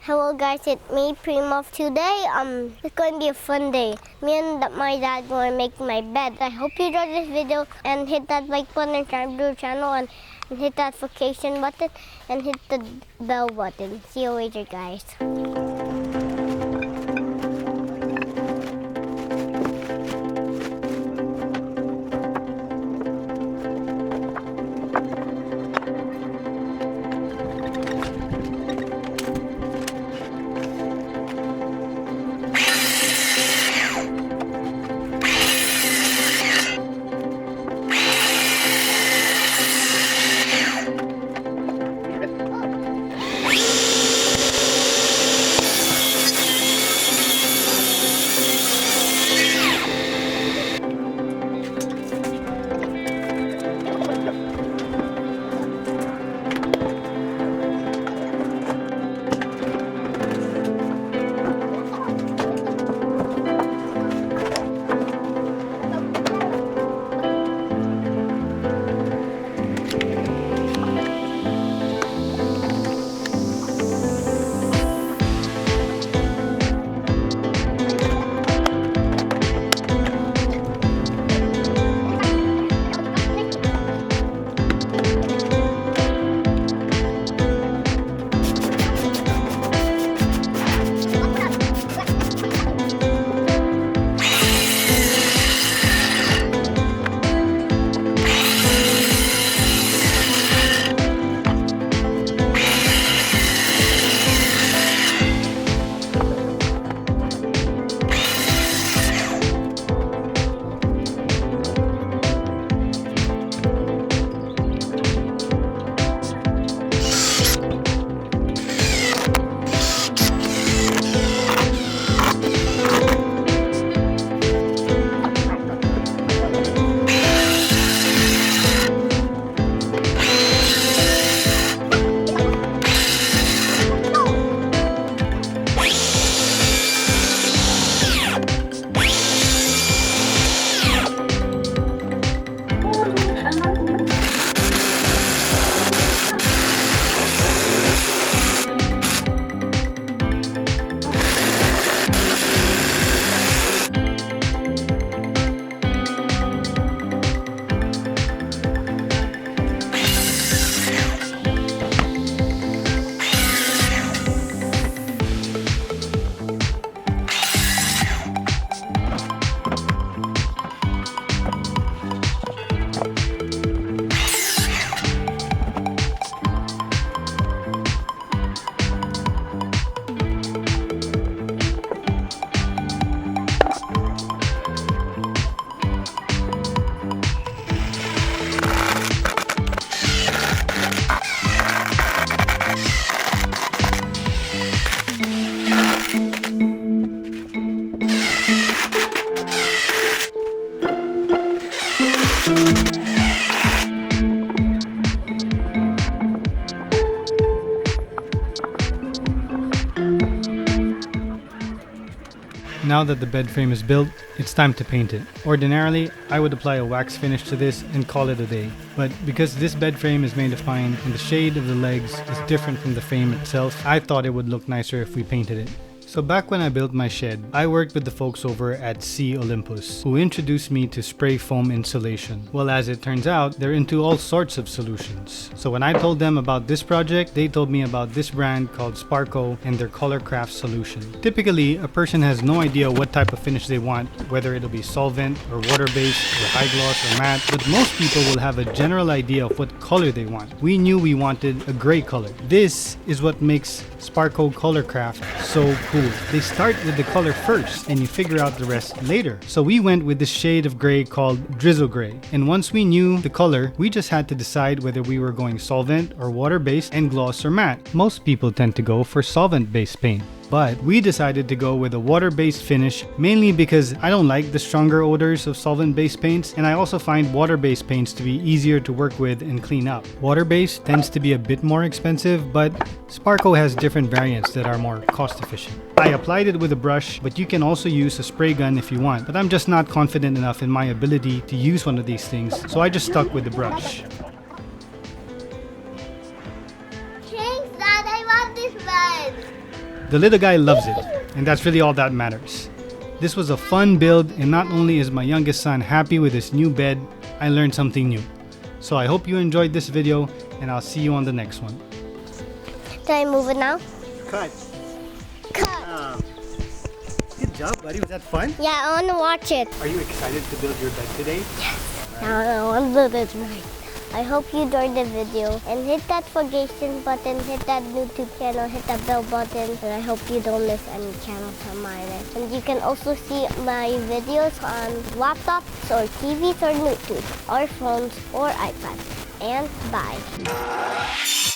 Hello guys, it's me, Primo. Today, it's going to be a fun day. Me and my dad going to make my bed. I hope you enjoyed this video and hit that like button and subscribe to the channel and hit that notification button and hit the bell button. See you later guys. Now that the bed frame is built, it's time to paint it. Ordinarily, I would apply a wax finish to this and call it a day. But because this bed frame is made of pine and the shade of the legs is different from the frame itself, I thought it would look nicer if we painted it. So back when I built my shed, I worked with the folks over at Sea Olympus, who introduced me to spray foam insulation. Well, as it turns out, they're into all sorts of solutions. So when I told them about this project, they told me about this brand called Sparko and their Colorkraft solution. Typically, a person has no idea what type of finish they want, whether it'll be solvent or water-based or high gloss or matte, but most people will have a general idea of what color they want. We knew we wanted a gray color. This is what makes Sparko Colorkraft so cool. They start with the color first and you figure out the rest later. So we went with this shade of gray called drizzle gray. And once we knew the color, we just had to decide whether we were going solvent or water-based and gloss or matte. Most people tend to go for solvent-based paint. But we decided to go with a water-based finish, mainly because I don't like the stronger odors of solvent-based paints, and I also find water-based paints to be easier to work with and clean up. Water-based tends to be a bit more expensive, but Sparko has different variants that are more cost-efficient. I applied it with a brush, but you can also use a spray gun if you want, but I'm just not confident enough in my ability to use one of these things, so I just stuck with the brush. Thanks, Dad. I love this bed. The little guy loves it, and that's really all that matters. This was a fun build, and not only is my youngest son happy with his new bed, I learned something new. So I hope you enjoyed this video, and I'll see you on the next one. Can I move it now? Cut. Cut. Good job, buddy. Was that fun? Yeah, I want to watch it. Are you excited to build your bed today? I want to do this right. I hope you enjoyed the video and hit that notification button, hit that YouTube channel, hit that bell button, and I hope you don't miss any channels on mine. And you can also see my videos on laptops or TVs or Bluetooth or phones or iPads. And bye.